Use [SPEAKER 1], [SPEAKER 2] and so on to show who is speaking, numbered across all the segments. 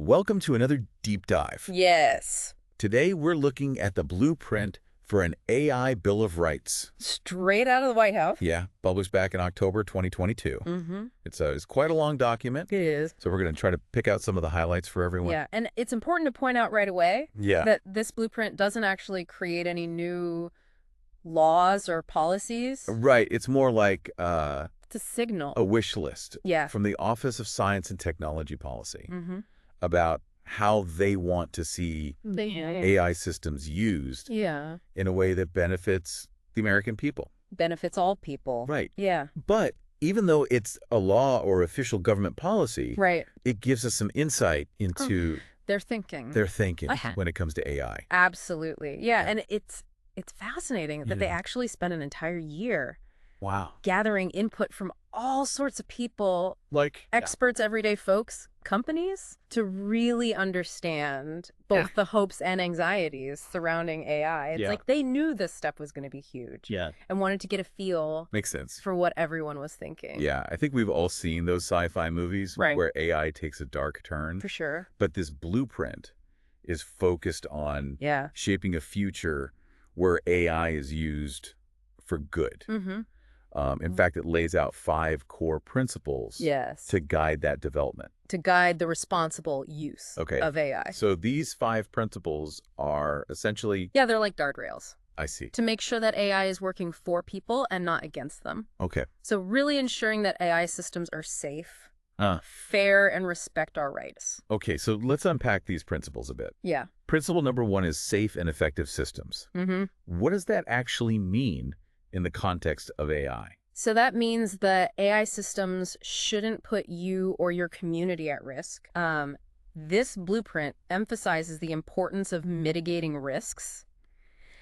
[SPEAKER 1] Welcome to another deep dive.
[SPEAKER 2] Yes.
[SPEAKER 1] Today we're looking at the blueprint for an AI Bill of Rights.
[SPEAKER 2] Straight out of the White House.
[SPEAKER 1] Yeah, published back in October 2022. It's quite a long document.
[SPEAKER 2] It is.
[SPEAKER 1] So we're going to try to pick out some of the highlights for everyone.
[SPEAKER 2] Yeah, and it's important to point out right away
[SPEAKER 1] Yeah.
[SPEAKER 2] that this blueprint doesn't actually create any new laws or policies.
[SPEAKER 1] Right. It's more like
[SPEAKER 2] It's a signal.
[SPEAKER 1] a wish list
[SPEAKER 2] Yeah.
[SPEAKER 1] from the Office of Science and Technology Policy
[SPEAKER 2] Mm-hmm.
[SPEAKER 1] about how they want to see AI systems used
[SPEAKER 2] Yeah.
[SPEAKER 1] in a way that benefits the American people.
[SPEAKER 2] Benefits all people.
[SPEAKER 1] Right.
[SPEAKER 2] Yeah.
[SPEAKER 1] But even though it's a law or official government policy,
[SPEAKER 2] Right.
[SPEAKER 1] it gives us some insight into
[SPEAKER 2] They're thinking.
[SPEAKER 1] their thinking
[SPEAKER 2] Uh-huh.
[SPEAKER 1] when it comes to AI.
[SPEAKER 2] Absolutely. Yeah,
[SPEAKER 1] Yeah.
[SPEAKER 2] and it's fascinating that they
[SPEAKER 1] Yeah.
[SPEAKER 2] actually spent an entire year
[SPEAKER 1] Wow.
[SPEAKER 2] gathering input from all sorts of people,
[SPEAKER 1] Like,
[SPEAKER 2] experts, everyday folks, companies, to really understand both the hopes and anxieties surrounding AI. It's like they knew this stuff was going to be huge and wanted to get a feel
[SPEAKER 1] makes sense.
[SPEAKER 2] for what everyone was thinking.
[SPEAKER 1] Yeah, I think we've all seen those sci-fi movies
[SPEAKER 2] Right.
[SPEAKER 1] where AI takes a dark turn.
[SPEAKER 2] For sure.
[SPEAKER 1] But this blueprint is focused on
[SPEAKER 2] Yeah.
[SPEAKER 1] shaping a future where AI is used for good.
[SPEAKER 2] Mm-hmm.
[SPEAKER 1] In fact, it lays out 5 core principles
[SPEAKER 2] Yes.
[SPEAKER 1] to guide that development.
[SPEAKER 2] To guide the responsible use
[SPEAKER 1] Okay.
[SPEAKER 2] of AI.
[SPEAKER 1] So these 5 principles are essentially,
[SPEAKER 2] Yeah, they're like guardrails
[SPEAKER 1] I see.
[SPEAKER 2] to make sure that AI is working for people and not against them.
[SPEAKER 1] Okay.
[SPEAKER 2] So really ensuring that AI systems are safe,
[SPEAKER 1] Uh,
[SPEAKER 2] fair, and respect our rights.
[SPEAKER 1] okay, so let's unpack these principles a bit.
[SPEAKER 2] Yeah.
[SPEAKER 1] Principle number 1 is safe and effective systems.
[SPEAKER 2] Mm-hmm.
[SPEAKER 1] What does that actually mean in the context of AI?
[SPEAKER 2] So that means that AI systems shouldn't put you or your community at risk. This blueprint emphasizes the importance of mitigating risks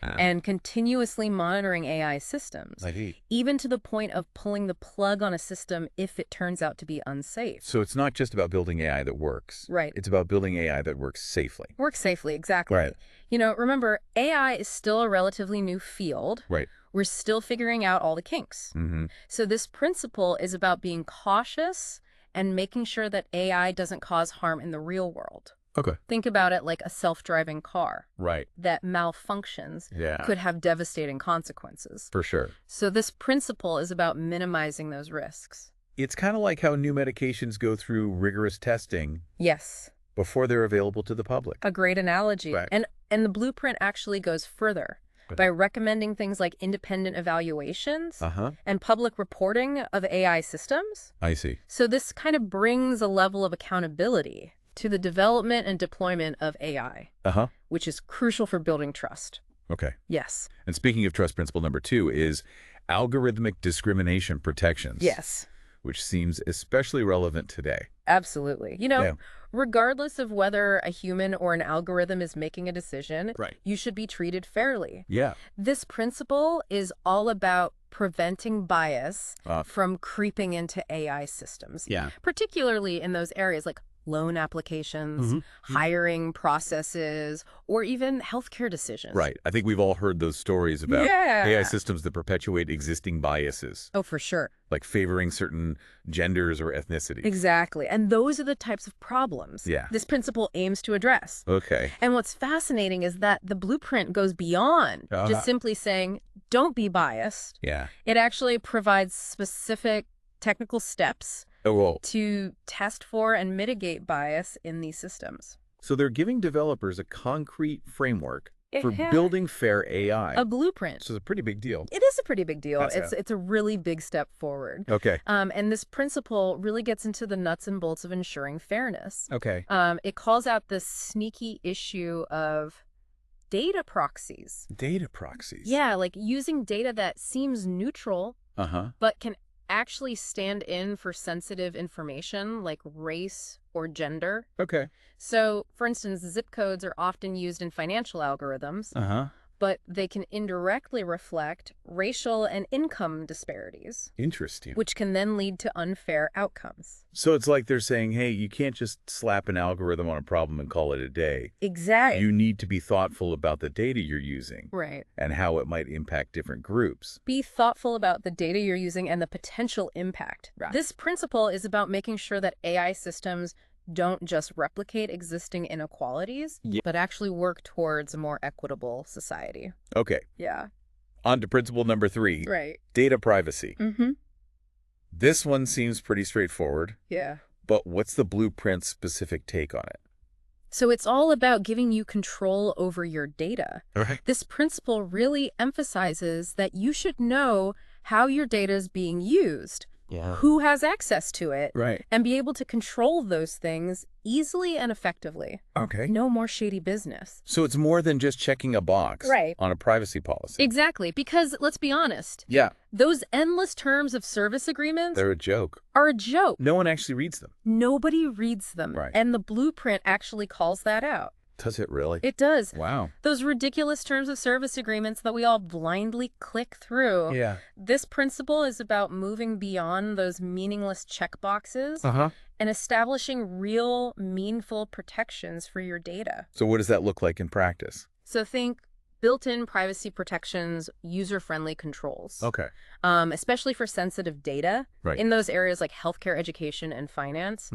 [SPEAKER 2] and continuously monitoring AI systems, even to the point of pulling the plug on a system if it turns out to be unsafe.
[SPEAKER 1] So it's not just about building AI that works.
[SPEAKER 2] Right.
[SPEAKER 1] It's about building AI that works safely.
[SPEAKER 2] Work safely, exactly.
[SPEAKER 1] Right.
[SPEAKER 2] You know, remember, AI is still a relatively new field.
[SPEAKER 1] Right.
[SPEAKER 2] We're still figuring out all the kinks.
[SPEAKER 1] Mm-hmm.
[SPEAKER 2] So this principle is about being cautious and making sure that AI doesn't cause harm in the real world.
[SPEAKER 1] Okay.
[SPEAKER 2] Think about it like a self-driving car
[SPEAKER 1] Right.
[SPEAKER 2] that malfunctions
[SPEAKER 1] Yeah.
[SPEAKER 2] could have devastating consequences.
[SPEAKER 1] For sure.
[SPEAKER 2] So this principle is about minimizing those risks.
[SPEAKER 1] It's kind of like how new medications go through rigorous testing
[SPEAKER 2] Yes,
[SPEAKER 1] before they're available to the public.
[SPEAKER 2] a great analogy.
[SPEAKER 1] Right.
[SPEAKER 2] And the blueprint actually goes further by recommending things like independent evaluations
[SPEAKER 1] Uh-huh.
[SPEAKER 2] and public reporting of AI systems.
[SPEAKER 1] I see.
[SPEAKER 2] So this kind of brings a level of accountability to the development and deployment of AI,
[SPEAKER 1] Uh-huh.
[SPEAKER 2] which is crucial for building trust.
[SPEAKER 1] Okay.
[SPEAKER 2] Yes.
[SPEAKER 1] And speaking of trust, principle number 2 is algorithmic discrimination protections.
[SPEAKER 2] Yes,
[SPEAKER 1] Which seems especially relevant today.
[SPEAKER 2] absolutely. You know,
[SPEAKER 1] Yeah.
[SPEAKER 2] regardless of whether a human or an algorithm is making a decision,
[SPEAKER 1] Right.
[SPEAKER 2] you should be treated fairly.
[SPEAKER 1] Yeah.
[SPEAKER 2] This principle is all about preventing bias from creeping into AI systems,
[SPEAKER 1] Yeah.
[SPEAKER 2] particularly in those areas like loan applications, hiring processes, or even healthcare decisions.
[SPEAKER 1] Right. I think we've all heard those stories about
[SPEAKER 2] Yeah.
[SPEAKER 1] AI systems that perpetuate existing biases,
[SPEAKER 2] Oh, for sure.
[SPEAKER 1] like favoring certain genders or ethnicities.
[SPEAKER 2] Exactly. And those are the types of problems
[SPEAKER 1] Yeah.
[SPEAKER 2] this principle aims to address.
[SPEAKER 1] Okay.
[SPEAKER 2] And what's fascinating is that the blueprint goes beyond just simply saying, don't be biased.
[SPEAKER 1] Yeah.
[SPEAKER 2] It actually provides specific technical steps
[SPEAKER 1] Oh, well,
[SPEAKER 2] to test for and mitigate bias in these systems.
[SPEAKER 1] so they're giving developers a concrete framework for
[SPEAKER 2] Yeah.
[SPEAKER 1] building fair AI.
[SPEAKER 2] A blueprint.
[SPEAKER 1] Which is a pretty big deal.
[SPEAKER 2] It is a pretty big deal.
[SPEAKER 1] That's
[SPEAKER 2] It's a really big step forward.
[SPEAKER 1] Okay.
[SPEAKER 2] And this principle really gets into the nuts and bolts of ensuring fairness.
[SPEAKER 1] Okay.
[SPEAKER 2] It calls out this sneaky issue of data proxies.
[SPEAKER 1] Data proxies.
[SPEAKER 2] Yeah, like using data that seems neutral,
[SPEAKER 1] Uh-huh.
[SPEAKER 2] but can actually stand in for sensitive information like race or gender.
[SPEAKER 1] Okay.
[SPEAKER 2] So, for instance, zip codes are often used in financial algorithms,
[SPEAKER 1] Uh-huh.
[SPEAKER 2] but they can indirectly reflect racial and income disparities,
[SPEAKER 1] Interesting.
[SPEAKER 2] which can then lead to unfair outcomes.
[SPEAKER 1] So it's like they're saying, hey, you can't just slap an algorithm on a problem and call it a day.
[SPEAKER 2] Exactly.
[SPEAKER 1] You need to be thoughtful about the data you're using
[SPEAKER 2] Right.
[SPEAKER 1] and how it might impact different groups.
[SPEAKER 2] Be thoughtful about the data you're using and the potential impact.
[SPEAKER 1] Right.
[SPEAKER 2] This principle is about making sure that AI systems don't just replicate existing inequalities, but actually work towards a more equitable society.
[SPEAKER 1] Okay.
[SPEAKER 2] Yeah.
[SPEAKER 1] On to principle number 3.
[SPEAKER 2] Right.
[SPEAKER 1] Data privacy.
[SPEAKER 2] Mm-hmm.
[SPEAKER 1] This one seems pretty straightforward.
[SPEAKER 2] Yeah.
[SPEAKER 1] But what's the blueprint's specific take on it?
[SPEAKER 2] So it's all about giving you control over your data.
[SPEAKER 1] Right.
[SPEAKER 2] This principle really emphasizes that you should know how your data is being used, who has access to it,
[SPEAKER 1] Right.
[SPEAKER 2] and be able to control those things easily and effectively.
[SPEAKER 1] Okay.
[SPEAKER 2] No more shady business.
[SPEAKER 1] So it's more than just checking a box on a privacy policy.
[SPEAKER 2] Exactly, because let's be honest.
[SPEAKER 1] Yeah.
[SPEAKER 2] Those endless terms of service agreements
[SPEAKER 1] They're a joke.
[SPEAKER 2] are a joke.
[SPEAKER 1] No one actually reads them.
[SPEAKER 2] Nobody reads them.
[SPEAKER 1] Right.
[SPEAKER 2] And the blueprint actually calls that out.
[SPEAKER 1] Does it really?
[SPEAKER 2] It does.
[SPEAKER 1] Wow.
[SPEAKER 2] Those ridiculous terms of service agreements that we all blindly click through.
[SPEAKER 1] Yeah.
[SPEAKER 2] This principle is about moving beyond those meaningless checkboxes and establishing real, meaningful protections for your data.
[SPEAKER 1] So what does that look like in practice?
[SPEAKER 2] So think built-in privacy protections, user-friendly controls.
[SPEAKER 1] Okay.
[SPEAKER 2] Especially for sensitive data in those areas like healthcare, education, and finance.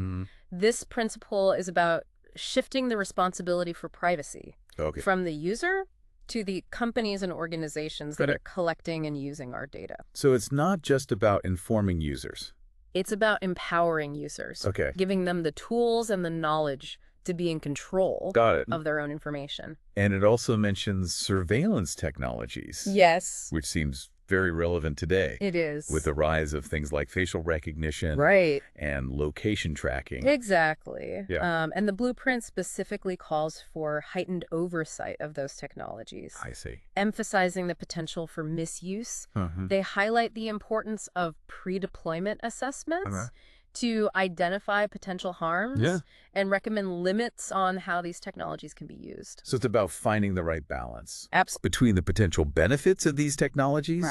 [SPEAKER 2] This principle is about shifting the responsibility for privacy from the user to the companies and organizations that are collecting and using our data.
[SPEAKER 1] So it's not just about informing users.
[SPEAKER 2] It's about empowering users, giving them the tools and the knowledge to be in control of their own information.
[SPEAKER 1] And it also mentions surveillance technologies.
[SPEAKER 2] Yes.
[SPEAKER 1] Which seems very relevant today.
[SPEAKER 2] It is.
[SPEAKER 1] With the rise of things like facial recognition and location tracking.
[SPEAKER 2] Exactly.
[SPEAKER 1] Yeah.
[SPEAKER 2] And the blueprint specifically calls for heightened oversight of those technologies.
[SPEAKER 1] I see.
[SPEAKER 2] Emphasizing the potential for misuse. They highlight the importance of pre-deployment assessments to identify potential harms and recommend limits on how these technologies can be used.
[SPEAKER 1] So it's about finding the right balance
[SPEAKER 2] Absolutely.
[SPEAKER 1] between the potential benefits of these technologies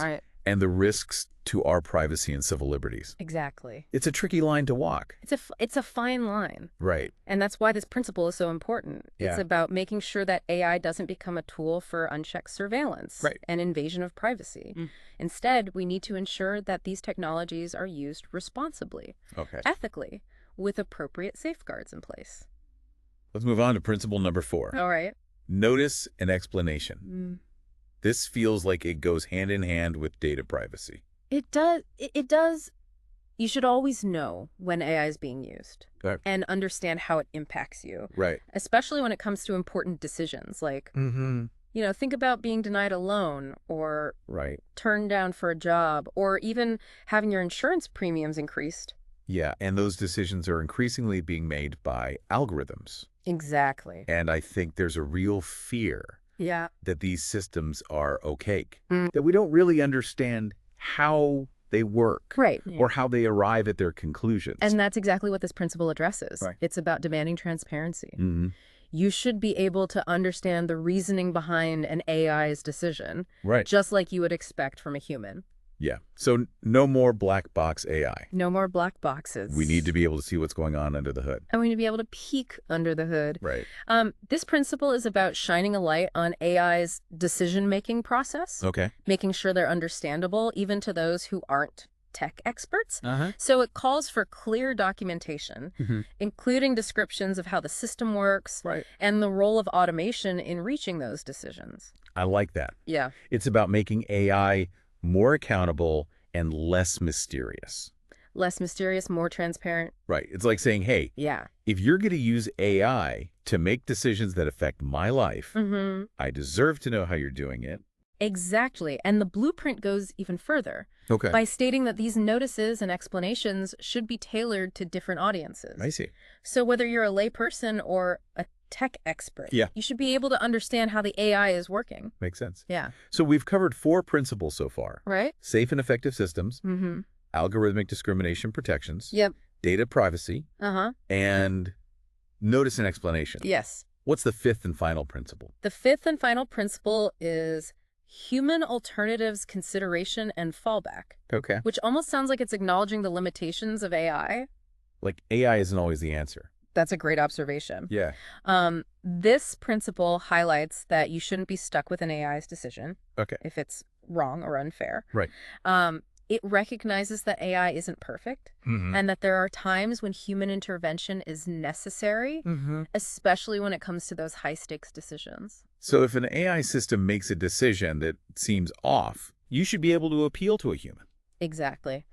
[SPEAKER 1] and the risks to our privacy and civil liberties.
[SPEAKER 2] Exactly.
[SPEAKER 1] It's a tricky line to walk.
[SPEAKER 2] It's a fine line.
[SPEAKER 1] Right.
[SPEAKER 2] And that's why this principle is so important. It's about making sure that AI doesn't become a tool for unchecked surveillance and invasion of privacy. Instead, we need to ensure that these technologies are used responsibly, ethically, with appropriate safeguards in place.
[SPEAKER 1] Let's move on to principle number 4.
[SPEAKER 2] All right.
[SPEAKER 1] Notice and explanation. This feels like it goes hand in hand with data privacy.
[SPEAKER 2] It does. It does. You should always know when AI is being used and understand how it impacts you.
[SPEAKER 1] Right.
[SPEAKER 2] Especially when it comes to important decisions like, you know, think about being denied a loan or turned down for a job or even having your insurance premiums increased.
[SPEAKER 1] Yeah, and those decisions are increasingly being made by algorithms.
[SPEAKER 2] Exactly.
[SPEAKER 1] And I think there's a real fear that these systems are opaque,
[SPEAKER 2] Mm.
[SPEAKER 1] that we don't really understand how they work or how they arrive at their conclusions.
[SPEAKER 2] And that's exactly what this principle addresses.
[SPEAKER 1] Right.
[SPEAKER 2] It's about demanding transparency.
[SPEAKER 1] Mm-hmm.
[SPEAKER 2] You should be able to understand the reasoning behind an AI's decision,
[SPEAKER 1] Right.
[SPEAKER 2] just like you would expect from a human.
[SPEAKER 1] Yeah. So no more black box AI.
[SPEAKER 2] No more black boxes.
[SPEAKER 1] We need to be able to see what's going on under the hood.
[SPEAKER 2] And we need to be able to peek under the hood.
[SPEAKER 1] Right.
[SPEAKER 2] This principle is about shining a light on AI's decision-making process, making sure they're understandable even to those who aren't tech experts. So it calls for clear documentation, including descriptions of how the system works and the role of automation in reaching those decisions.
[SPEAKER 1] I like that.
[SPEAKER 2] Yeah.
[SPEAKER 1] It's about making AI more accountable and less mysterious.
[SPEAKER 2] Less mysterious, more transparent.
[SPEAKER 1] Right. It's like saying, hey, if you're going to use AI to make decisions that affect my life, I deserve to know how you're doing it.
[SPEAKER 2] Exactly. And the blueprint goes even further by stating that these notices and explanations should be tailored to different audiences.
[SPEAKER 1] I see.
[SPEAKER 2] So whether you're a layperson or a tech expert, you should be able to understand how the AI is working.
[SPEAKER 1] Makes sense.
[SPEAKER 2] Yeah.
[SPEAKER 1] So we've covered 4 principles so far.
[SPEAKER 2] Right.
[SPEAKER 1] Safe and effective systems, algorithmic discrimination protections,
[SPEAKER 2] Yep.
[SPEAKER 1] data privacy, and notice and explanation.
[SPEAKER 2] Yes.
[SPEAKER 1] What's the 5th and final principle?
[SPEAKER 2] The 5th and final principle is human alternatives consideration and fallback.
[SPEAKER 1] Okay.
[SPEAKER 2] Which almost sounds like it's acknowledging the limitations of AI.
[SPEAKER 1] Like AI isn't always the answer.
[SPEAKER 2] That's a great observation.
[SPEAKER 1] Yeah.
[SPEAKER 2] This principle highlights that you shouldn't be stuck with an AI's decision if it's wrong or unfair.
[SPEAKER 1] Right.
[SPEAKER 2] It recognizes that AI isn't perfect and that there are times when human intervention is necessary, especially when it comes to those high-stakes decisions.
[SPEAKER 1] So if an AI system makes a decision that seems off, you should be able to appeal to a human.
[SPEAKER 2] Exactly.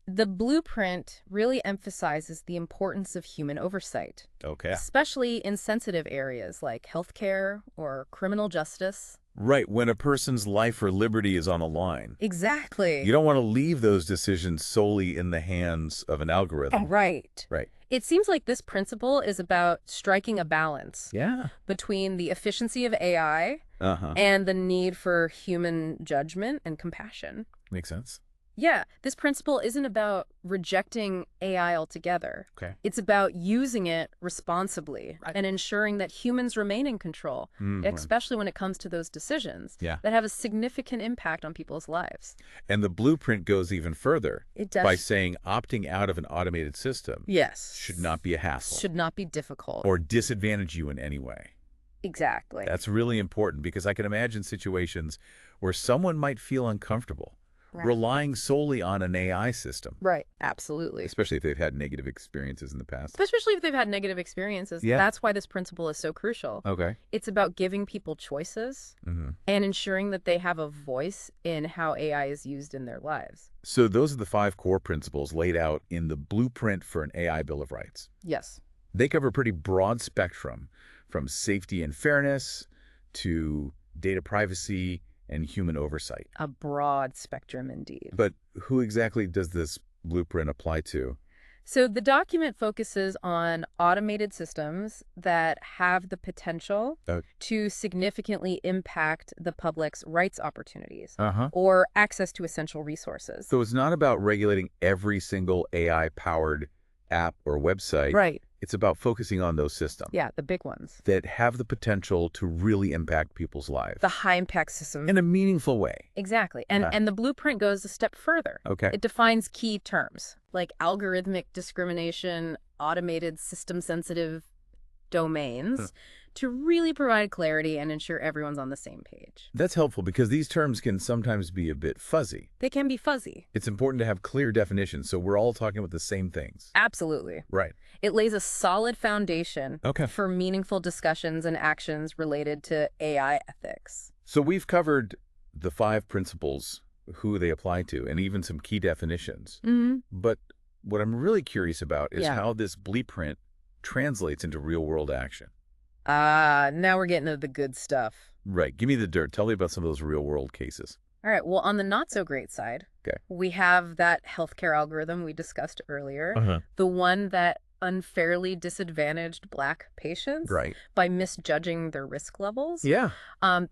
[SPEAKER 2] The blueprint really emphasizes the importance of human oversight,
[SPEAKER 1] Okay.
[SPEAKER 2] especially in sensitive areas like healthcare or criminal justice.
[SPEAKER 1] Right, when a person's life or liberty is on the line.
[SPEAKER 2] Exactly.
[SPEAKER 1] You don't want to leave those decisions solely in the hands of an algorithm.
[SPEAKER 2] Right.
[SPEAKER 1] Right.
[SPEAKER 2] It seems like this principle is about striking a balance
[SPEAKER 1] Yeah.
[SPEAKER 2] between the efficiency of AI and the need for human judgment and compassion.
[SPEAKER 1] Makes sense.
[SPEAKER 2] Yeah, this principle isn't about rejecting AI altogether.
[SPEAKER 1] Okay.
[SPEAKER 2] It's about using it responsibly and ensuring that humans remain in control, especially when it comes to those decisions that have a significant impact on people's lives.
[SPEAKER 1] And the blueprint goes even further
[SPEAKER 2] It does.
[SPEAKER 1] by saying opting out of an automated system should not be a hassle
[SPEAKER 2] Should not be difficult.
[SPEAKER 1] or disadvantage you in any way.
[SPEAKER 2] Exactly.
[SPEAKER 1] That's really important because I can imagine situations where someone might feel uncomfortable relying solely on an AI system.
[SPEAKER 2] Right. Absolutely.
[SPEAKER 1] Especially if they've had negative experiences in the past.
[SPEAKER 2] Especially if they've had negative experiences.
[SPEAKER 1] Yeah.
[SPEAKER 2] That's why this principle is so crucial.
[SPEAKER 1] Okay.
[SPEAKER 2] It's about giving people choices and ensuring that they have a voice in how AI is used in their lives.
[SPEAKER 1] So those are the 5 core principles laid out in the Blueprint for an AI Bill of Rights.
[SPEAKER 2] Yes.
[SPEAKER 1] They cover a pretty broad spectrum, from safety and fairness to data privacy and human oversight.
[SPEAKER 2] A broad spectrum indeed.
[SPEAKER 1] But who exactly does this blueprint apply to?
[SPEAKER 2] So the document focuses on automated systems that have the potential to significantly impact the public's rights opportunities or access to essential resources.
[SPEAKER 1] So it's not about regulating every single AI-powered app or website.
[SPEAKER 2] Right.
[SPEAKER 1] It's about focusing on those systems.
[SPEAKER 2] Yeah, the big ones.
[SPEAKER 1] That have the potential to really impact people's lives.
[SPEAKER 2] The high-impact systems.
[SPEAKER 1] In a meaningful way.
[SPEAKER 2] Exactly. And the blueprint goes a step further.
[SPEAKER 1] Okay.
[SPEAKER 2] It defines key terms like algorithmic discrimination, automated system-sensitive domains to really provide clarity and ensure everyone's on the same page.
[SPEAKER 1] That's helpful because these terms can sometimes be a bit fuzzy.
[SPEAKER 2] They can be fuzzy.
[SPEAKER 1] It's important to have clear definitions so we're all talking about the same things.
[SPEAKER 2] Absolutely.
[SPEAKER 1] Right.
[SPEAKER 2] It lays a solid foundation for meaningful discussions and actions related to AI ethics.
[SPEAKER 1] So we've covered the 5 principles, who they apply to, and even some key definitions. But what I'm really curious about is how this blueprint translates into real-world action.
[SPEAKER 2] Now we're getting to the good stuff.
[SPEAKER 1] Right. Give me the dirt. Tell me about some of those real-world cases.
[SPEAKER 2] All right. Well, on the not-so-great side, we have that healthcare algorithm we discussed earlier, the one that unfairly disadvantaged Black patients by misjudging their risk levels.
[SPEAKER 1] Yeah.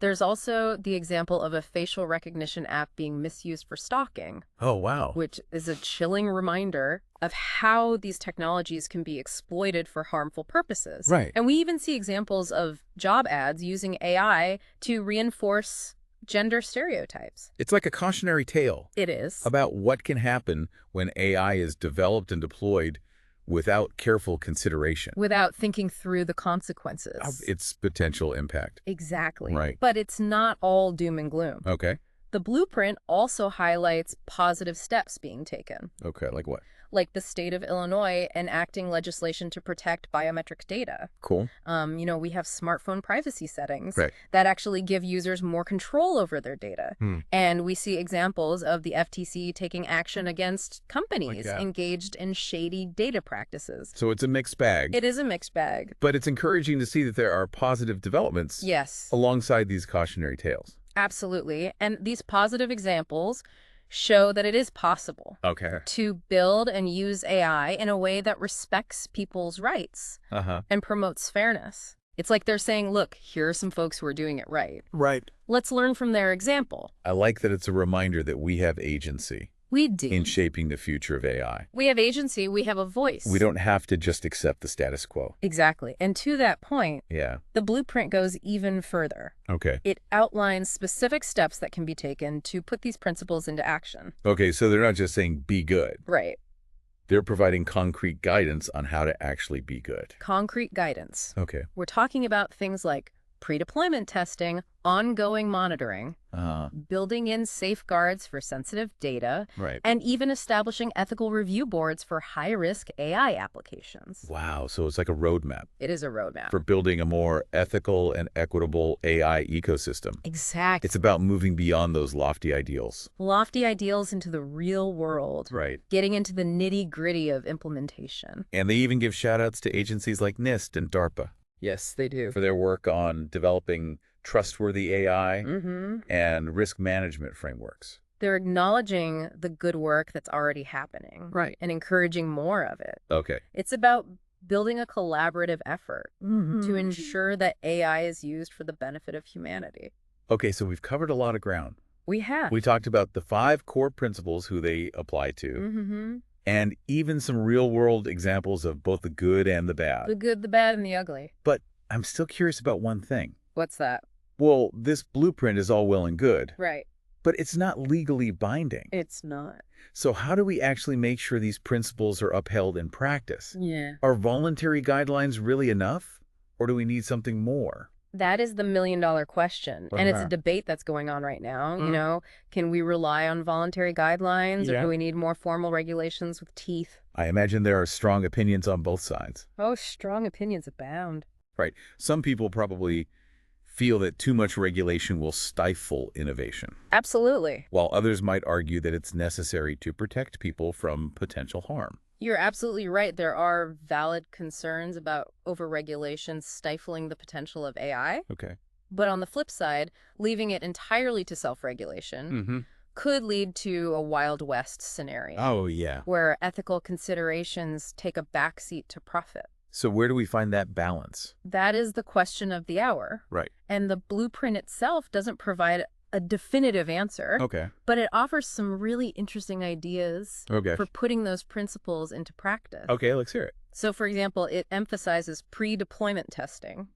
[SPEAKER 2] There's also the example of a facial recognition app being misused for stalking.
[SPEAKER 1] Oh, wow.
[SPEAKER 2] Which is a chilling reminder of how these technologies can be exploited for harmful purposes.
[SPEAKER 1] Right.
[SPEAKER 2] And we even see examples of job ads using AI to reinforce gender stereotypes.
[SPEAKER 1] It's like a cautionary tale.
[SPEAKER 2] It is.
[SPEAKER 1] About what can happen when AI is developed and deployed without careful consideration.
[SPEAKER 2] Without thinking through the consequences.
[SPEAKER 1] Of its potential impact.
[SPEAKER 2] Exactly.
[SPEAKER 1] Right.
[SPEAKER 2] But it's not all doom and gloom.
[SPEAKER 1] Okay.
[SPEAKER 2] The blueprint also highlights positive steps being taken.
[SPEAKER 1] Okay, like what?
[SPEAKER 2] Like the state of Illinois enacting legislation to protect biometric data.
[SPEAKER 1] Cool.
[SPEAKER 2] You know, we have smartphone privacy settings
[SPEAKER 1] Right.
[SPEAKER 2] that actually give users more control over their data. And we see examples of the FTC taking action against companies engaged in shady data practices.
[SPEAKER 1] So it's a mixed bag.
[SPEAKER 2] It is a mixed bag.
[SPEAKER 1] But it's encouraging to see that there are positive developments alongside these cautionary tales.
[SPEAKER 2] Absolutely. And these positive examples show that it is possible to build and use AI in a way that respects people's rights and promotes fairness. It's like they're saying, look, here are some folks who are doing it right.
[SPEAKER 1] Right.
[SPEAKER 2] Let's learn from their example.
[SPEAKER 1] I like that it's a reminder that we have agency.
[SPEAKER 2] We do.
[SPEAKER 1] In shaping the future of AI.
[SPEAKER 2] We have agency. We have a voice.
[SPEAKER 1] We don't have to just accept the status quo.
[SPEAKER 2] Exactly. And to that point, the blueprint goes even further.
[SPEAKER 1] Okay.
[SPEAKER 2] It outlines specific steps that can be taken to put these principles into action.
[SPEAKER 1] Okay, so they're not just saying be good.
[SPEAKER 2] Right.
[SPEAKER 1] They're providing concrete guidance on how to actually be good.
[SPEAKER 2] Concrete guidance.
[SPEAKER 1] Okay.
[SPEAKER 2] We're talking about things like pre-deployment testing, ongoing monitoring, building in safeguards for sensitive data, and even establishing ethical review boards for high-risk AI applications.
[SPEAKER 1] Wow, so it's like a roadmap.
[SPEAKER 2] It is a roadmap.
[SPEAKER 1] For building a more ethical and equitable AI ecosystem.
[SPEAKER 2] Exactly.
[SPEAKER 1] It's about moving beyond those lofty ideals.
[SPEAKER 2] Lofty ideals into the real world.
[SPEAKER 1] Right.
[SPEAKER 2] Getting into the nitty-gritty of implementation.
[SPEAKER 1] And they even give shout-outs to agencies like NIST and DARPA.
[SPEAKER 2] Yes, they do.
[SPEAKER 1] For their work on developing trustworthy AI and risk management frameworks.
[SPEAKER 2] They're acknowledging the good work that's already happening.
[SPEAKER 1] Right.
[SPEAKER 2] And encouraging more of it.
[SPEAKER 1] Okay.
[SPEAKER 2] It's about building a collaborative effort to ensure that AI is used for the benefit of humanity.
[SPEAKER 1] Okay, so we've covered a lot of ground.
[SPEAKER 2] We have.
[SPEAKER 1] We talked about the 5 core principles who they apply to, and even some real-world examples of both the good and the bad.
[SPEAKER 2] The good, the bad, and the ugly.
[SPEAKER 1] But I'm still curious about one thing.
[SPEAKER 2] What's that?
[SPEAKER 1] Well, this blueprint is all well and good.
[SPEAKER 2] Right.
[SPEAKER 1] But it's not legally binding.
[SPEAKER 2] It's not.
[SPEAKER 1] So how do we actually make sure these principles are upheld in practice?
[SPEAKER 2] Yeah.
[SPEAKER 1] Are voluntary guidelines really enough? Or do we need something more?
[SPEAKER 2] That is the million-dollar question. And it's a debate that's going on right now. You know, can we rely on voluntary guidelines or do we need more formal regulations with teeth?
[SPEAKER 1] I imagine there are strong opinions on both sides.
[SPEAKER 2] Oh, strong opinions abound.
[SPEAKER 1] Right. Some people probably feel that too much regulation will stifle innovation.
[SPEAKER 2] Absolutely.
[SPEAKER 1] While others might argue that it's necessary to protect people from potential harm.
[SPEAKER 2] You're absolutely right. There are valid concerns about overregulation stifling the potential of AI.
[SPEAKER 1] Okay.
[SPEAKER 2] But on the flip side, leaving it entirely to self-regulation could lead to a Wild West scenario.
[SPEAKER 1] Oh, yeah.
[SPEAKER 2] Where ethical considerations take a backseat to profit.
[SPEAKER 1] So where do we find that balance?
[SPEAKER 2] That is the question of the hour.
[SPEAKER 1] Right.
[SPEAKER 2] And the blueprint itself doesn't provide a definitive answer.
[SPEAKER 1] Okay.
[SPEAKER 2] But it offers some really interesting ideas for putting those principles into practice.
[SPEAKER 1] Okay, let's hear it.
[SPEAKER 2] So, for example, it emphasizes pre-deployment testing.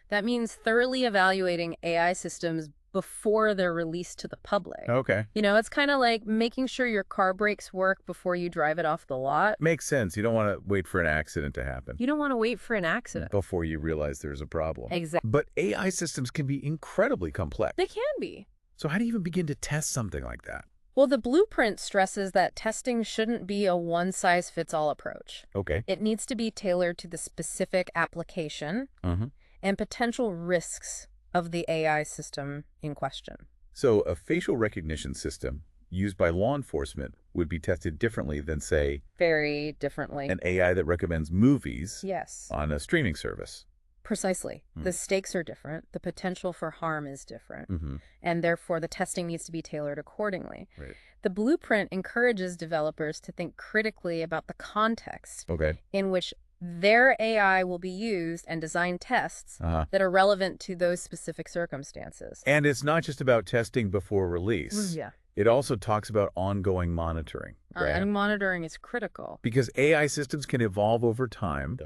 [SPEAKER 2] That means thoroughly evaluating AI systems before they're released to the public.
[SPEAKER 1] Okay.
[SPEAKER 2] You know, it's kind of like making sure your car brakes work before you drive it off the lot.
[SPEAKER 1] Makes sense. You don't want to wait for an accident to happen.
[SPEAKER 2] You don't want to wait for an accident.
[SPEAKER 1] Before you realize there's a problem.
[SPEAKER 2] Exactly.
[SPEAKER 1] But AI systems can be incredibly complex.
[SPEAKER 2] They can be.
[SPEAKER 1] So how do you even begin to test something like that?
[SPEAKER 2] Well, the blueprint stresses that testing shouldn't be a one-size-fits-all approach.
[SPEAKER 1] Okay.
[SPEAKER 2] It needs to be tailored to the specific application and potential risks of the AI system in question.
[SPEAKER 1] So a facial recognition system used by law enforcement would be tested differently than, say,
[SPEAKER 2] very differently,
[SPEAKER 1] an AI that recommends movies on a streaming service.
[SPEAKER 2] Precisely. The stakes are different. The potential for harm is different. And therefore, the testing needs to be tailored accordingly.
[SPEAKER 1] Right.
[SPEAKER 2] The blueprint encourages developers to think critically about the context in which their AI will be used and design tests that are relevant to those specific circumstances.
[SPEAKER 1] And it's not just about testing before release. It also talks about ongoing monitoring.
[SPEAKER 2] And monitoring is critical.
[SPEAKER 1] Because AI systems can evolve over time,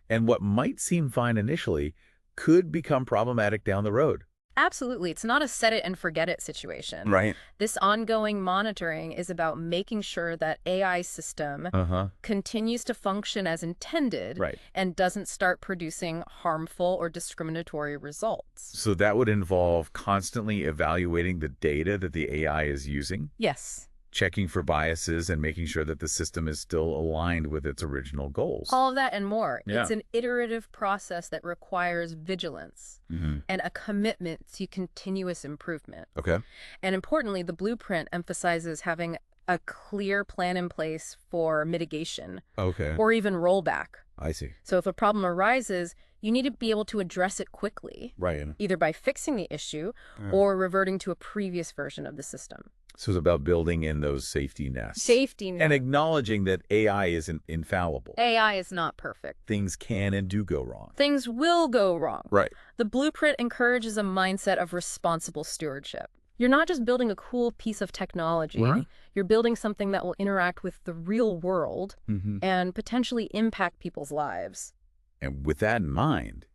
[SPEAKER 1] and what might seem fine initially could become problematic down the road.
[SPEAKER 2] Absolutely. It's not a set it and forget it situation.
[SPEAKER 1] Right.
[SPEAKER 2] This ongoing monitoring is about making sure that AI system continues to function as intended and doesn't start producing harmful or discriminatory results.
[SPEAKER 1] So that would involve constantly evaluating the data that the AI is using?
[SPEAKER 2] Yes.
[SPEAKER 1] Checking for biases and making sure that the system is still aligned with its original goals.
[SPEAKER 2] All of that and more. It's an iterative process that requires vigilance and a commitment to continuous improvement.
[SPEAKER 1] Okay.
[SPEAKER 2] And importantly, the blueprint emphasizes having a clear plan in place for mitigation or even rollback.
[SPEAKER 1] I see.
[SPEAKER 2] So if a problem arises, you need to be able to address it quickly, either by fixing the issue or reverting to a previous version of the system.
[SPEAKER 1] So it's about building in those safety nets.
[SPEAKER 2] Safety nets.
[SPEAKER 1] And acknowledging that AI isn't infallible.
[SPEAKER 2] AI is not perfect.
[SPEAKER 1] Things can and do go wrong.
[SPEAKER 2] Things will go wrong.
[SPEAKER 1] Right.
[SPEAKER 2] The blueprint encourages a mindset of responsible stewardship. You're not just building a cool piece of technology. You're building something that will interact with the real world and potentially impact people's lives.
[SPEAKER 1] And with that in mind,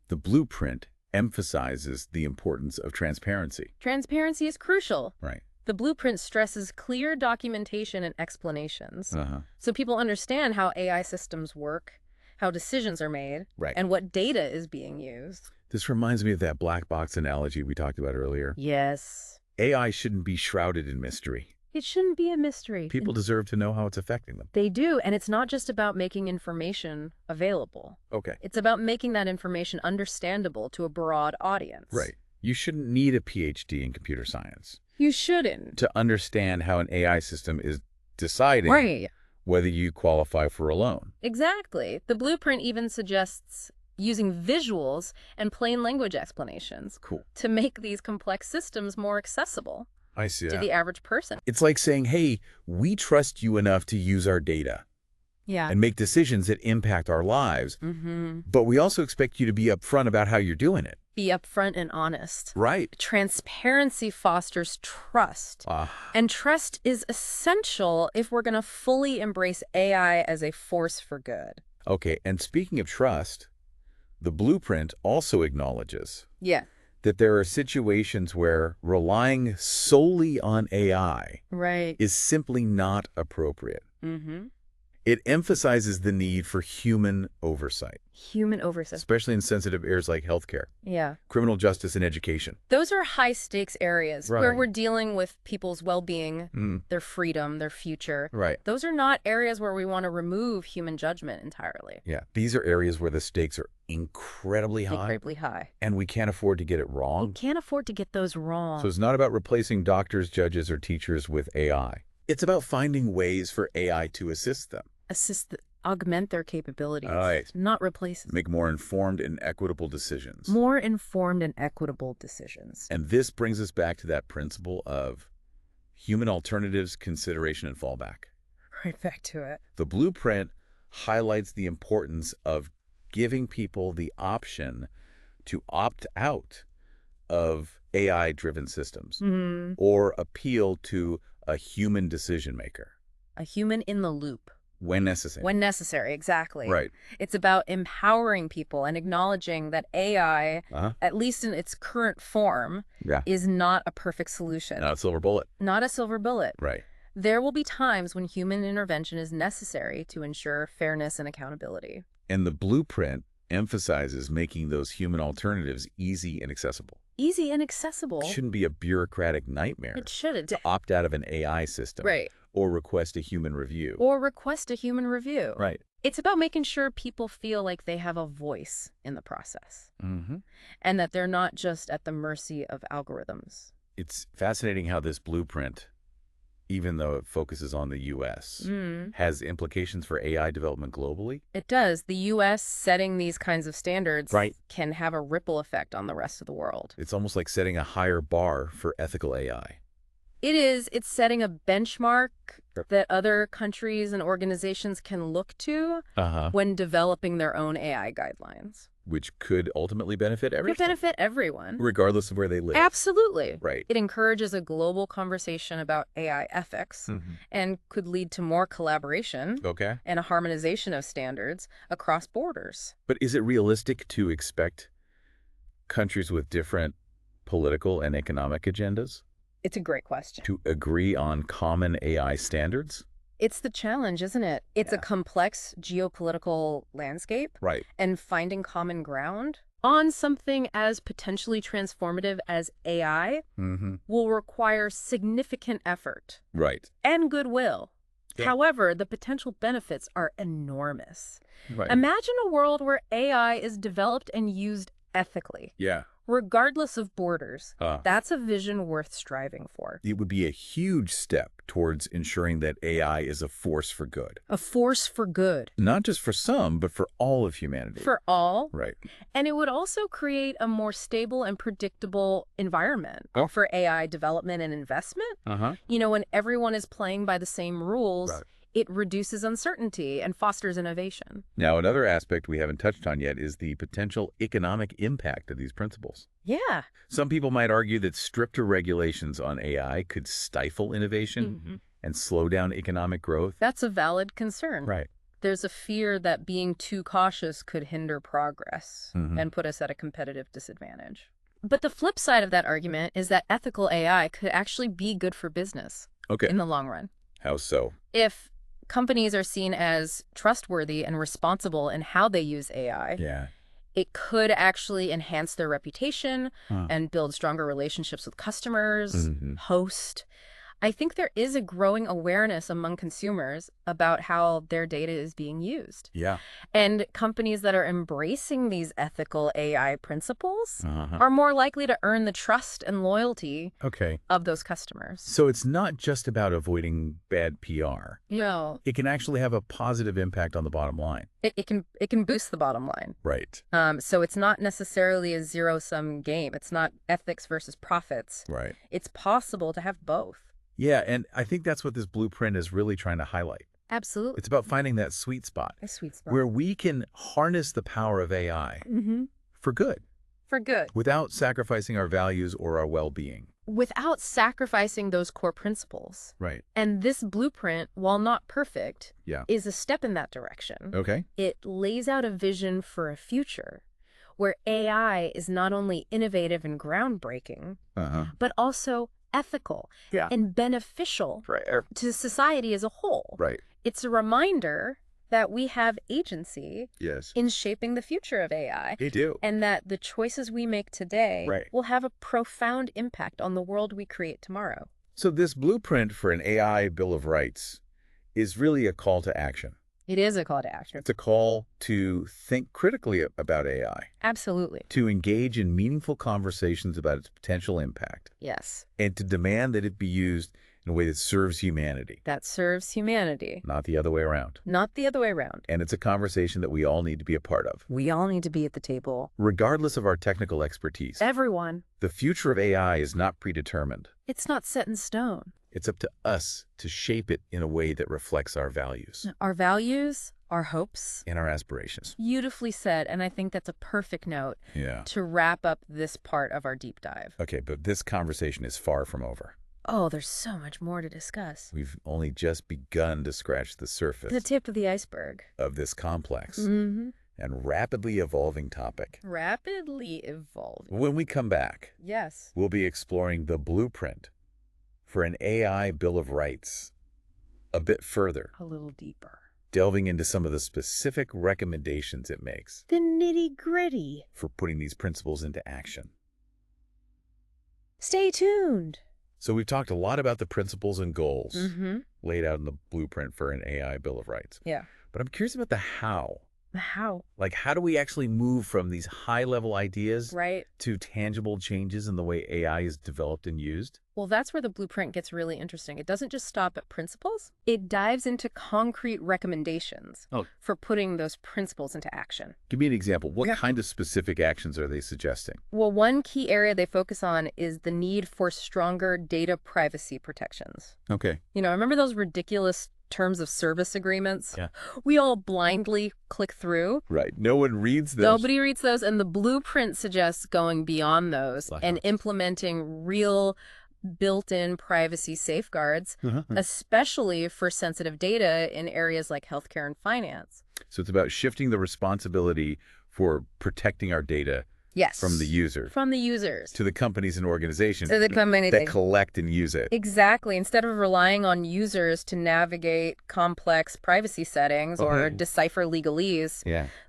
[SPEAKER 1] the blueprint emphasizes the importance of transparency.
[SPEAKER 2] Transparency is crucial.
[SPEAKER 1] Right.
[SPEAKER 2] The blueprint stresses clear documentation and explanations so people understand how AI systems work, how decisions are made, and what data is being used.
[SPEAKER 1] This reminds me of that black box analogy we talked about earlier.
[SPEAKER 2] Yes.
[SPEAKER 1] AI shouldn't be shrouded in mystery.
[SPEAKER 2] It shouldn't be a mystery.
[SPEAKER 1] People deserve to know how it's affecting them.
[SPEAKER 2] They do, and it's not just about making information available.
[SPEAKER 1] Okay.
[SPEAKER 2] It's about making that information understandable to a broad audience.
[SPEAKER 1] Right. You shouldn't need a PhD in computer science
[SPEAKER 2] You shouldn't.
[SPEAKER 1] to understand how an AI system is deciding
[SPEAKER 2] Right.
[SPEAKER 1] whether you qualify for a loan.
[SPEAKER 2] Exactly. The blueprint even suggests using visuals and plain language explanations
[SPEAKER 1] Cool.
[SPEAKER 2] to make these complex systems more accessible
[SPEAKER 1] I see
[SPEAKER 2] to
[SPEAKER 1] that.
[SPEAKER 2] the average person.
[SPEAKER 1] It's like saying, hey, we trust you enough to use our data
[SPEAKER 2] Yeah.
[SPEAKER 1] and make decisions that impact our lives, but we also expect you to be upfront about how you're doing it.
[SPEAKER 2] Be upfront and honest.
[SPEAKER 1] Right.
[SPEAKER 2] Transparency fosters trust. And trust is essential if we're going to fully embrace AI as a force for good.
[SPEAKER 1] Okay, and speaking of trust, the blueprint also acknowledges
[SPEAKER 2] Yeah.
[SPEAKER 1] that there are situations where relying solely on AI
[SPEAKER 2] Right.
[SPEAKER 1] is simply not appropriate.
[SPEAKER 2] Mm-hmm.
[SPEAKER 1] It emphasizes the need for human oversight,
[SPEAKER 2] Human oversight.
[SPEAKER 1] especially in sensitive areas like healthcare,
[SPEAKER 2] Yeah.
[SPEAKER 1] criminal justice, and education.
[SPEAKER 2] Those are high-stakes areas where
[SPEAKER 1] Right.
[SPEAKER 2] we're dealing with people's well-being, their freedom, their future.
[SPEAKER 1] Right.
[SPEAKER 2] Those are not areas where we want to remove human judgment entirely.
[SPEAKER 1] Yeah, these are areas where the stakes are incredibly high,
[SPEAKER 2] Incredibly high.
[SPEAKER 1] and we can't afford to get it
[SPEAKER 2] We
[SPEAKER 1] wrong.
[SPEAKER 2] can't afford to get those wrong.
[SPEAKER 1] So it's not about replacing doctors, judges, or teachers with AI. It's about finding ways for AI to assist them.
[SPEAKER 2] Augment their capabilities,
[SPEAKER 1] Right.
[SPEAKER 2] not replace them.
[SPEAKER 1] Make more informed and equitable decisions.
[SPEAKER 2] More informed and equitable decisions.
[SPEAKER 1] And this brings us back to that principle of human alternatives, consideration, and fallback.
[SPEAKER 2] Right back to it.
[SPEAKER 1] The blueprint highlights the importance of giving people the option to opt out of AI-driven systems or appeal to a human decision maker.
[SPEAKER 2] A human in the loop.
[SPEAKER 1] When necessary.
[SPEAKER 2] When necessary, exactly.
[SPEAKER 1] Right.
[SPEAKER 2] It's about empowering people and acknowledging that AI, at least in its current form, is not a perfect solution.
[SPEAKER 1] Not a silver bullet.
[SPEAKER 2] Not a silver bullet.
[SPEAKER 1] Right.
[SPEAKER 2] There will be times when human intervention is necessary to ensure fairness and accountability.
[SPEAKER 1] And the blueprint emphasizes making those human alternatives easy and accessible.
[SPEAKER 2] Easy and accessible.
[SPEAKER 1] It shouldn't be a bureaucratic nightmare.
[SPEAKER 2] It shouldn't.
[SPEAKER 1] To opt out of an AI system.
[SPEAKER 2] Right.
[SPEAKER 1] Or request a human review.
[SPEAKER 2] Or request a human review.
[SPEAKER 1] Right.
[SPEAKER 2] It's about making sure people feel like they have a voice in the process. And that they're not just at the mercy of algorithms.
[SPEAKER 1] It's fascinating how this blueprint, even though it focuses on the U.S., has implications for AI development globally.
[SPEAKER 2] It does. The U.S. setting these kinds of standards
[SPEAKER 1] Right.
[SPEAKER 2] can have a ripple effect on the rest of the world.
[SPEAKER 1] It's almost like setting a higher bar for ethical AI.
[SPEAKER 2] It is. It's setting a benchmark that other countries and organizations can look to when developing their own AI guidelines.
[SPEAKER 1] Which could ultimately benefit everyone.
[SPEAKER 2] Could benefit everyone.
[SPEAKER 1] Regardless of where they live.
[SPEAKER 2] Absolutely.
[SPEAKER 1] Right.
[SPEAKER 2] It encourages a global conversation about AI ethics and could lead to more collaboration
[SPEAKER 1] Okay.
[SPEAKER 2] and a harmonization of standards across borders.
[SPEAKER 1] But is it realistic to expect countries with different political and economic agendas
[SPEAKER 2] It's a great question.
[SPEAKER 1] to agree on common AI standards?
[SPEAKER 2] It's the challenge, isn't it? It's a complex geopolitical landscape.
[SPEAKER 1] Right.
[SPEAKER 2] And finding common ground on something as potentially transformative as AI will require significant effort
[SPEAKER 1] Right.
[SPEAKER 2] and goodwill.
[SPEAKER 1] Yeah.
[SPEAKER 2] However, the potential benefits are enormous.
[SPEAKER 1] Right.
[SPEAKER 2] Imagine a world where AI is developed and used ethically,
[SPEAKER 1] Yeah.
[SPEAKER 2] regardless of borders. That's a vision worth striving for.
[SPEAKER 1] It would be a huge step towards ensuring that AI is a force for good.
[SPEAKER 2] A force for good.
[SPEAKER 1] Not just for some, but for all of humanity.
[SPEAKER 2] For all.
[SPEAKER 1] Right.
[SPEAKER 2] And it would also create a more stable and predictable environment for AI development and investment. You know, when everyone is playing by the same rules, it reduces uncertainty and fosters innovation.
[SPEAKER 1] Now, another aspect we haven't touched on yet is the potential economic impact of these principles.
[SPEAKER 2] Yeah.
[SPEAKER 1] Some people might argue that stricter regulations on AI could stifle innovation and slow down economic growth.
[SPEAKER 2] That's a valid concern.
[SPEAKER 1] Right.
[SPEAKER 2] There's a fear that being too cautious could hinder progress and put us at a competitive disadvantage. But the flip side of that argument is that ethical AI could actually be good for business in the long run.
[SPEAKER 1] How so?
[SPEAKER 2] If companies are seen as trustworthy and responsible in how they use AI, It could actually enhance their reputation and build stronger relationships with customers, host. I think there is a growing awareness among consumers about how their data is being used.
[SPEAKER 1] Yeah.
[SPEAKER 2] And companies that are embracing these ethical AI principles are more likely to earn the trust and loyalty of those customers.
[SPEAKER 1] So it's not just about avoiding bad PR.
[SPEAKER 2] No.
[SPEAKER 1] It can actually have a positive impact on the bottom line.
[SPEAKER 2] It can boost the bottom line.
[SPEAKER 1] Right.
[SPEAKER 2] So it's not necessarily a zero-sum game. It's not ethics versus profits.
[SPEAKER 1] Right.
[SPEAKER 2] It's possible to have both.
[SPEAKER 1] Yeah, and I think that's what this blueprint is really trying to highlight.
[SPEAKER 2] Absolutely.
[SPEAKER 1] It's about finding that sweet spot.
[SPEAKER 2] A sweet spot.
[SPEAKER 1] Where we can harness the power of AI for good.
[SPEAKER 2] For good.
[SPEAKER 1] Without sacrificing our values or our well-being.
[SPEAKER 2] Without sacrificing those core principles.
[SPEAKER 1] Right.
[SPEAKER 2] And this blueprint, while not perfect,
[SPEAKER 1] Yeah.
[SPEAKER 2] is a step in that direction.
[SPEAKER 1] Okay.
[SPEAKER 2] It lays out a vision for a future where AI is not only innovative and groundbreaking, but also ethical and beneficial to society as a whole.
[SPEAKER 1] Right.
[SPEAKER 2] It's a reminder that we have agency
[SPEAKER 1] Yes.
[SPEAKER 2] in shaping the future of AI.
[SPEAKER 1] They do.
[SPEAKER 2] And that the choices we make today will have a profound impact on the world we create tomorrow.
[SPEAKER 1] So this blueprint for an AI Bill of Rights is really a call to action.
[SPEAKER 2] It is a call to action.
[SPEAKER 1] It's a call to think critically about AI.
[SPEAKER 2] Absolutely.
[SPEAKER 1] To engage in meaningful conversations about its potential impact.
[SPEAKER 2] Yes.
[SPEAKER 1] And to demand that it be used in a way that serves humanity.
[SPEAKER 2] That serves humanity.
[SPEAKER 1] Not the other way around.
[SPEAKER 2] Not the other way around.
[SPEAKER 1] And it's a conversation that we all need to be a part of.
[SPEAKER 2] We all need to be at the table.
[SPEAKER 1] Regardless of our technical expertise.
[SPEAKER 2] Everyone.
[SPEAKER 1] The future of AI is not predetermined.
[SPEAKER 2] It's not set in stone.
[SPEAKER 1] It's up to us to shape it in a way that reflects our values.
[SPEAKER 2] Our values, our hopes.
[SPEAKER 1] And our aspirations.
[SPEAKER 2] Beautifully said, and I think that's a perfect note to wrap up this part of our deep dive.
[SPEAKER 1] Okay, but this conversation is far from over.
[SPEAKER 2] Oh, there's so much more to discuss.
[SPEAKER 1] We've only just begun to scratch the surface.
[SPEAKER 2] The tip of the iceberg.
[SPEAKER 1] Of this complex and rapidly evolving topic.
[SPEAKER 2] Rapidly evolving.
[SPEAKER 1] When we come back, we'll be exploring the blueprint for an AI Bill of Rights a bit further.
[SPEAKER 2] A little deeper.
[SPEAKER 1] Delving into some of the specific recommendations it makes.
[SPEAKER 2] The nitty-gritty.
[SPEAKER 1] For putting these principles into action.
[SPEAKER 2] Stay tuned.
[SPEAKER 1] So we've talked a lot about the principles and goals laid out in the blueprint for an AI Bill of Rights.
[SPEAKER 2] Yeah.
[SPEAKER 1] But I'm curious about the how.
[SPEAKER 2] The how.
[SPEAKER 1] Like, how do we actually move from these high-level ideas to tangible changes in the way AI is developed and used?
[SPEAKER 2] Well, that's where the blueprint gets really interesting. It doesn't just stop at principles. It dives into concrete recommendations for putting those principles into action.
[SPEAKER 1] Give me an example. What kind of specific actions are they suggesting?
[SPEAKER 2] Well, one key area they focus on is the need for stronger data privacy protections.
[SPEAKER 1] Okay.
[SPEAKER 2] You know, remember those ridiculous terms of service agreements?
[SPEAKER 1] Yeah.
[SPEAKER 2] We all blindly click through.
[SPEAKER 1] Right. No one reads those.
[SPEAKER 2] Nobody reads those. And the blueprint suggests going beyond those and implementing real built-in privacy safeguards, especially for sensitive data in areas like healthcare and finance.
[SPEAKER 1] So it's about shifting the responsibility for protecting our data from the user.
[SPEAKER 2] From the users.
[SPEAKER 1] To the companies and organizations
[SPEAKER 2] that
[SPEAKER 1] collect and use it.
[SPEAKER 2] Exactly. Instead of relying on users to navigate complex privacy settings or decipher legalese,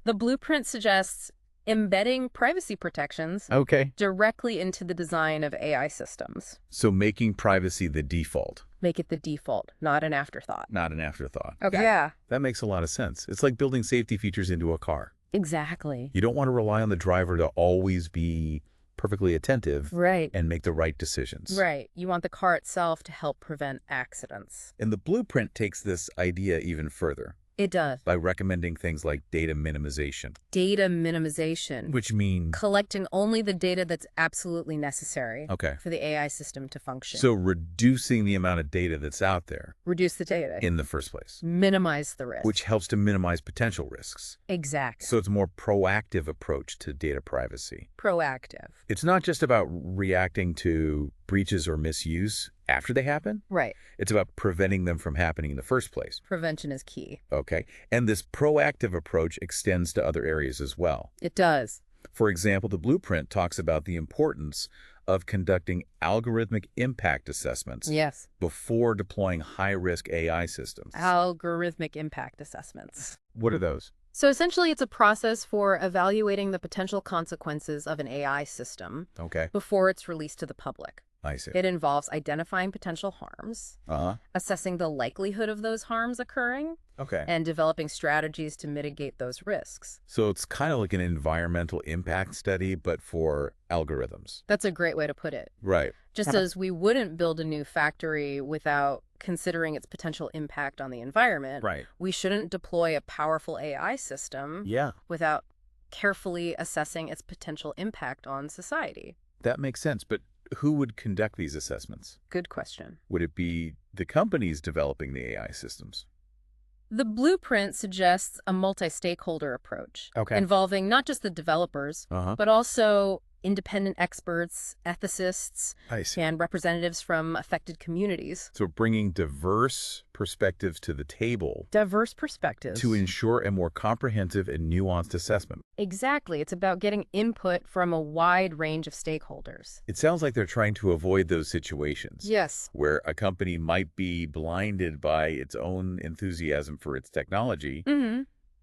[SPEAKER 2] the blueprint suggests embedding privacy protections directly into the design of AI systems.
[SPEAKER 1] So making privacy the default.
[SPEAKER 2] Make it the default, not an afterthought.
[SPEAKER 1] Not an afterthought.
[SPEAKER 2] Okay. Yeah.
[SPEAKER 1] That makes a lot of sense. It's like building safety features into a car.
[SPEAKER 2] Exactly.
[SPEAKER 1] You don't want to rely on the driver to always be perfectly attentive and make the right decisions.
[SPEAKER 2] Right. You want the car itself to help prevent accidents.
[SPEAKER 1] And the blueprint takes this idea even further.
[SPEAKER 2] It does.
[SPEAKER 1] By recommending things like data minimization.
[SPEAKER 2] Data minimization.
[SPEAKER 1] Which means?
[SPEAKER 2] Collecting only the data that's absolutely necessary for the AI system to function.
[SPEAKER 1] So reducing the amount of data that's out there.
[SPEAKER 2] Reduce the data.
[SPEAKER 1] In the first place.
[SPEAKER 2] Minimize the risk.
[SPEAKER 1] Which helps to minimize potential risks.
[SPEAKER 2] Exactly.
[SPEAKER 1] So it's a more proactive approach to data privacy.
[SPEAKER 2] Proactive.
[SPEAKER 1] It's not just about reacting to breaches or misuse after they happen.
[SPEAKER 2] Right.
[SPEAKER 1] It's about preventing them from happening in the first place.
[SPEAKER 2] Prevention is key.
[SPEAKER 1] Okay. And this proactive approach extends to other areas as well.
[SPEAKER 2] It does.
[SPEAKER 1] For example, the blueprint talks about the importance of conducting algorithmic impact assessments before deploying high-risk AI systems.
[SPEAKER 2] Algorithmic impact assessments.
[SPEAKER 1] What are those?
[SPEAKER 2] So essentially, it's a process for evaluating the potential consequences of an AI system
[SPEAKER 1] Okay.
[SPEAKER 2] before it's released to the public.
[SPEAKER 1] I see.
[SPEAKER 2] It involves identifying potential harms,
[SPEAKER 1] Uh-huh.
[SPEAKER 2] assessing the likelihood of those harms occurring,
[SPEAKER 1] Okay.
[SPEAKER 2] and developing strategies to mitigate those risks.
[SPEAKER 1] So it's kind of like an environmental impact study, but for algorithms.
[SPEAKER 2] That's a great way to put it.
[SPEAKER 1] Right.
[SPEAKER 2] Just as we wouldn't build a new factory without considering its potential impact on the environment,
[SPEAKER 1] Right.
[SPEAKER 2] we shouldn't deploy a powerful AI system
[SPEAKER 1] Yeah.
[SPEAKER 2] without carefully assessing its potential impact on society.
[SPEAKER 1] That makes sense. But who would conduct these assessments?
[SPEAKER 2] Good question.
[SPEAKER 1] Would it be the companies developing the AI systems?
[SPEAKER 2] The blueprint suggests a multi-stakeholder approach involving not just the developers, but also independent experts, ethicists,
[SPEAKER 1] I see.
[SPEAKER 2] and representatives from affected communities.
[SPEAKER 1] So bringing diverse perspectives to the table
[SPEAKER 2] Diverse perspectives.
[SPEAKER 1] to ensure a more comprehensive and nuanced assessment.
[SPEAKER 2] Exactly. It's about getting input from a wide range of stakeholders.
[SPEAKER 1] It sounds like they're trying to avoid those situations.
[SPEAKER 2] Yes.
[SPEAKER 1] Where a company might be blinded by its own enthusiasm for its technology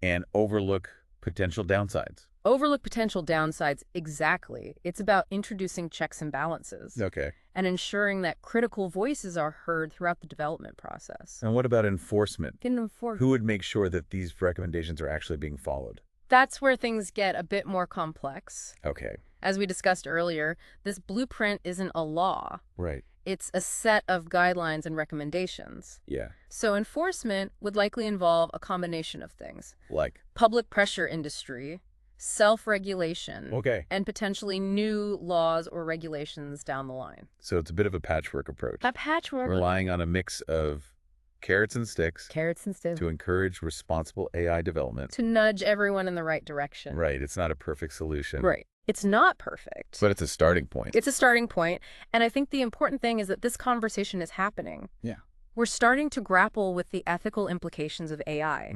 [SPEAKER 1] and overlook potential downsides.
[SPEAKER 2] Overlook potential downsides, exactly. It's about introducing checks and balances.
[SPEAKER 1] Okay.
[SPEAKER 2] And ensuring that critical voices are heard throughout the development process.
[SPEAKER 1] And what about enforcement?
[SPEAKER 2] Who
[SPEAKER 1] Who would make sure that these recommendations are actually being followed?
[SPEAKER 2] That's where things get a bit more complex.
[SPEAKER 1] Okay.
[SPEAKER 2] As we discussed earlier, this blueprint isn't a law.
[SPEAKER 1] Right.
[SPEAKER 2] It's a set of guidelines and recommendations.
[SPEAKER 1] Yeah.
[SPEAKER 2] So enforcement would likely involve a combination of things.
[SPEAKER 1] Like?
[SPEAKER 2] Public pressure industry, self-regulation,
[SPEAKER 1] and
[SPEAKER 2] potentially new laws or regulations down the line.
[SPEAKER 1] So it's a bit of a patchwork approach.
[SPEAKER 2] A patchwork.
[SPEAKER 1] Relying on a mix of carrots and sticks to encourage responsible AI development.
[SPEAKER 2] To nudge everyone in the right direction.
[SPEAKER 1] Right. It's not a perfect solution.
[SPEAKER 2] Right. It's not perfect.
[SPEAKER 1] But it's a starting point.
[SPEAKER 2] It's a starting point. And I think the important thing is that this conversation is happening.
[SPEAKER 1] Yeah.
[SPEAKER 2] We're starting to grapple with the ethical implications of AI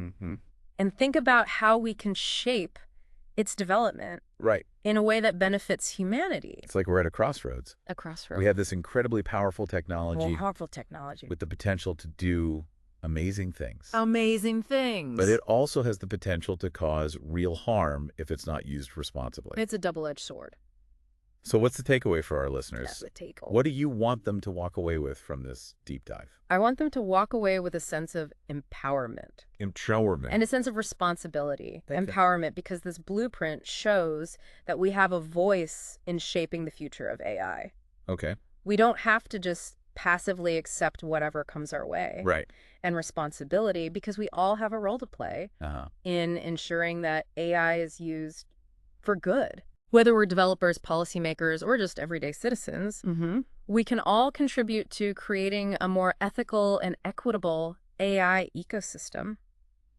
[SPEAKER 2] and think about how we can shape its development in a way that benefits humanity.
[SPEAKER 1] It's like we're at a crossroads.
[SPEAKER 2] A crossroads.
[SPEAKER 1] We have this incredibly powerful technology
[SPEAKER 2] technology
[SPEAKER 1] with the potential to do amazing things.
[SPEAKER 2] Amazing things.
[SPEAKER 1] But it also has the potential to cause real harm if it's not used responsibly.
[SPEAKER 2] It's a double-edged sword.
[SPEAKER 1] So what's the takeaway for our listeners?
[SPEAKER 2] That's the takeaway.
[SPEAKER 1] What do you want them to walk away with from this deep dive?
[SPEAKER 2] I want them to walk away with a sense of empowerment.
[SPEAKER 1] Empowerment.
[SPEAKER 2] And a sense of responsibility. Empowerment, because this blueprint shows that we have a voice in shaping the future of AI.
[SPEAKER 1] Okay.
[SPEAKER 2] We don't have to just passively accept whatever comes our way.
[SPEAKER 1] Right.
[SPEAKER 2] And responsibility, because we all have a role to play in ensuring that AI is used for good. Whether we're developers, policymakers, or just everyday citizens, we can all contribute to creating a more ethical and equitable AI ecosystem.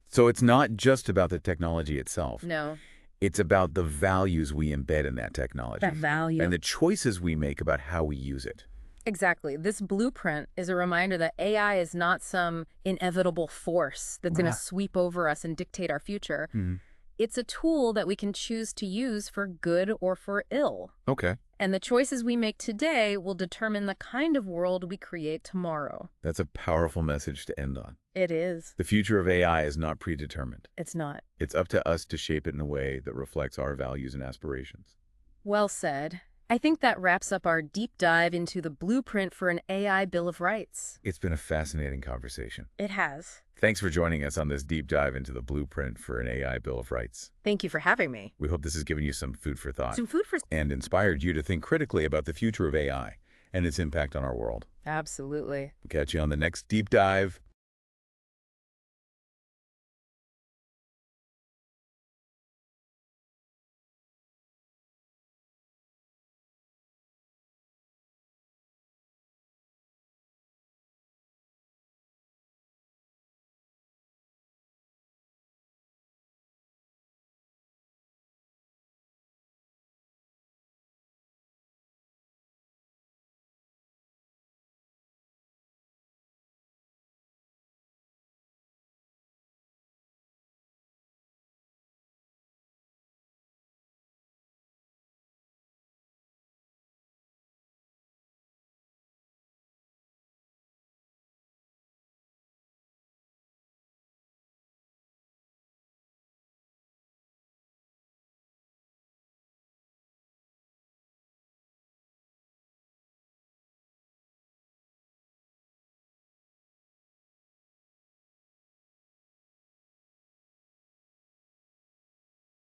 [SPEAKER 1] So it's not just about the technology itself.
[SPEAKER 2] No.
[SPEAKER 1] It's about the values we embed in that technology.
[SPEAKER 2] That value.
[SPEAKER 1] And the choices we make about how we use it.
[SPEAKER 2] Exactly. This blueprint is a reminder that AI is not some inevitable force that's going to sweep over us and dictate our future. It's a tool that we can choose to use for good or for ill.
[SPEAKER 1] Okay.
[SPEAKER 2] And the choices we make today will determine the kind of world we create tomorrow.
[SPEAKER 1] That's a powerful message to end on.
[SPEAKER 2] It is.
[SPEAKER 1] The future of AI is not predetermined.
[SPEAKER 2] It's not.
[SPEAKER 1] It's up to us to shape it in a way that reflects our values and aspirations.
[SPEAKER 2] Well said. I think that wraps up our deep dive into the blueprint for an AI Bill of Rights.
[SPEAKER 1] It's been a fascinating conversation.
[SPEAKER 2] It has.
[SPEAKER 1] Thanks for joining us on this deep dive into the blueprint for an AI Bill of Rights.
[SPEAKER 2] Thank you for having me.
[SPEAKER 1] We hope this has given you some food for thought.
[SPEAKER 2] And
[SPEAKER 1] inspired you to think critically about the future of AI and its impact on our world.
[SPEAKER 2] Absolutely.
[SPEAKER 1] We'll catch you on the next deep dive.